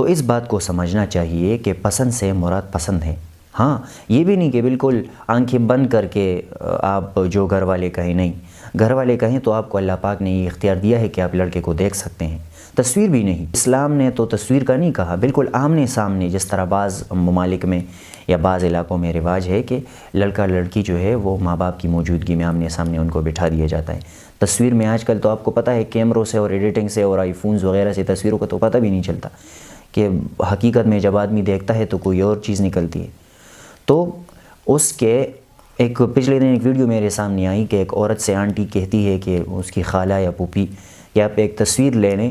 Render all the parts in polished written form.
اس بات کو سمجھنا چاہیے کہ پسند سے مراد پسند ہے، ہاں یہ بھی نہیں کہ بالکل آنکھیں بند کر کے آپ جو گھر والے کہیں، نہیں، گھر والے کہیں تو آپ کو اللہ پاک نے یہ اختیار دیا ہے کہ آپ لڑکے کو دیکھ سکتے ہیں، تصویر بھی نہیں، اسلام نے تو تصویر کا نہیں کہا، بالکل آمنے سامنے، جس طرح بعض ممالک میں یا بعض علاقوں میں رواج ہے کہ لڑکا لڑکی جو ہے وہ ماں باپ کی موجودگی میں آمنے سامنے ان کو بٹھا دیا جاتا ہے۔ تصویر میں آج کل تو آپ کو پتہ ہے کیمروں سے اور ایڈیٹنگ سے اور آئی فونز وغیرہ سے تصویروں کا تو پتہ بھی نہیں چلتا کہ حقیقت میں جب آدمی دیکھتا ہے تو کوئی اور چیز نکلتی ہے۔ تو اس کے ایک پچھلے دن ایک ویڈیو میرے سامنے آئی کہ ایک عورت سے آنٹی کہتی ہے کہ اس کی خالہ یا پھوپھی کہ آپ ایک تصویر لے لیں،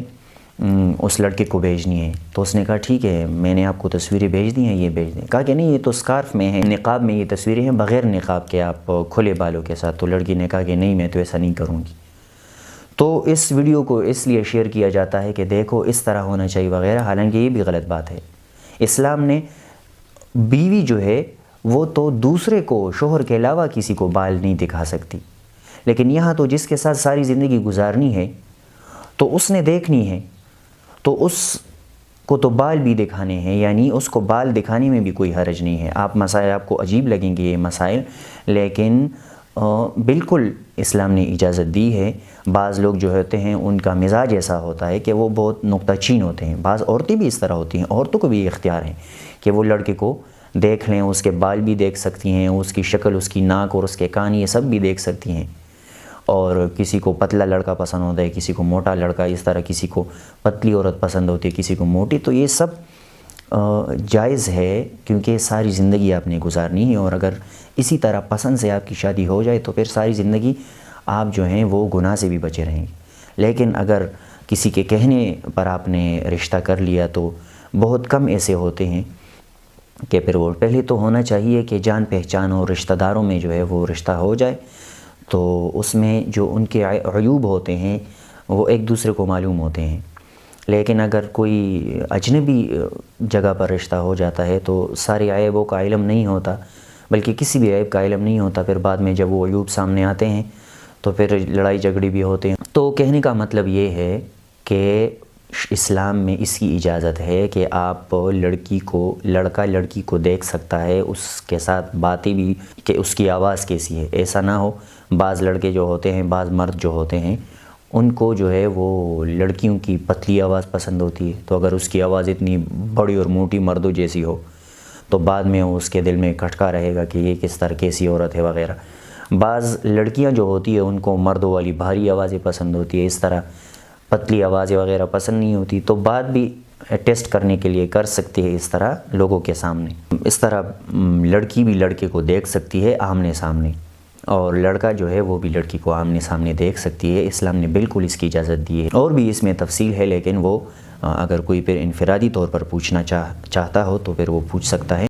اس لڑکے کو بھیجنی ہے۔ تو اس نے کہا ٹھیک ہے، میں نے آپ کو تصویریں بھیج دی ہیں، یہ بھیج دیں۔ کہا کہ نہیں، یہ تو اسکارف میں ہے، نقاب میں یہ تصویریں ہیں، بغیر نقاب کے آپ کھلے بالوں کے ساتھ۔ تو لڑکی نے کہا کہ نہیں، میں تو ایسا نہیں کروں گی۔ تو اس ویڈیو کو اس لیے شیئر کیا جاتا ہے کہ دیکھو اس طرح ہونا چاہیے وغیرہ، حالانکہ یہ بھی غلط بات ہے۔ اسلام نے بیوی جو ہے وہ تو دوسرے کو، شوہر کے علاوہ کسی کو بال نہیں دکھا سکتی، لیکن یہاں تو جس کے ساتھ ساری زندگی گزارنی ہے تو اس نے دیکھنی ہے، تو اس کو تو بال بھی دکھانے ہیں، یعنی اس کو بال دکھانے میں بھی کوئی حرج نہیں ہے۔ مسائل آپ کو عجیب لگیں گے یہ مسائل، لیکن بالکل اسلام نے اجازت دی ہے۔ بعض لوگ جو ہوتے ہیں ان کا مزاج ایسا ہوتا ہے کہ وہ بہت نکتہ چین ہوتے ہیں، بعض عورتیں بھی اس طرح ہوتی ہیں، عورتوں کو بھی یہ اختیار ہے کہ وہ لڑکے کو دیکھ لیں، اس کے بال بھی دیکھ سکتی ہیں، اس کی شکل، اس کی ناک اور اس کے کان، یہ سب بھی دیکھ سکتی ہیں۔ اور کسی کو پتلا لڑکا پسند ہوتا ہے، کسی کو موٹا لڑکا، اس طرح کسی کو پتلی عورت پسند ہوتی ہے، کسی کو موٹی، تو یہ سب جائز ہے، کیونکہ ساری زندگی آپ نے گزارنی ہے، اور اگر اسی طرح پسند سے آپ کی شادی ہو جائے تو پھر ساری زندگی آپ جو ہیں وہ گناہ سے بھی بچے رہیں گے۔ لیکن اگر کسی کے کہنے پر آپ نے رشتہ کر لیا تو بہت کم ایسے ہوتے ہیں کہ پھر وہ پہلے تو ہونا چاہیے کہ جان پہچان اور رشتہ داروں میں جو ہے وہ رشتہ ہو جائے، تو اس میں جو ان کے عیوب ہوتے ہیں وہ ایک دوسرے کو معلوم ہوتے ہیں۔ لیکن اگر کوئی اجنبی جگہ پر رشتہ ہو جاتا ہے تو سارے عیبوں کا علم نہیں ہوتا، بلکہ کسی بھی عیب کا علم نہیں ہوتا، پھر بعد میں جب وہ عیوب سامنے آتے ہیں تو پھر لڑائی جھگڑی بھی ہوتے ہیں۔ تو کہنے کا مطلب یہ ہے کہ اسلام میں اس کی اجازت ہے کہ آپ لڑکا لڑکی کو دیکھ سکتا ہے، اس کے ساتھ باتیں بھی، کہ اس کی آواز کیسی ہے۔ ایسا نہ ہو، بعض لڑکے جو ہوتے ہیں، بعض مرد جو ہوتے ہیں، ان کو جو ہے وہ لڑکیوں کی پتلی آواز پسند ہوتی ہے، تو اگر اس کی آواز اتنی بڑی اور موٹی مردوں جیسی ہو تو بعد میں اس کے دل میں کھٹکا رہے گا کہ یہ کس طرح کیسی عورت ہے وغیرہ۔ بعض لڑکیاں جو ہوتی ہیں ان کو مردوں والی بھاری آوازیں پسند ہوتی ہے، اس طرح پتلی آوازیں وغیرہ پسند نہیں ہوتی، تو بات بھی ٹیسٹ کرنے کے لیے کر سکتی ہے اس طرح لوگوں کے سامنے۔ اس طرح لڑکی بھی لڑکے کو دیکھ سکتی ہے آمنے سامنے، اور لڑکا جو ہے وہ بھی لڑکی کو آمنے سامنے دیکھ سکتی ہے۔ اسلام نے بالکل اس کی اجازت دی ہے، اور بھی اس میں تفصیل ہے، لیکن وہ اگر کوئی پھر انفرادی طور پر پوچھنا چاہتا ہو تو پھر وہ پوچھ سکتا ہے۔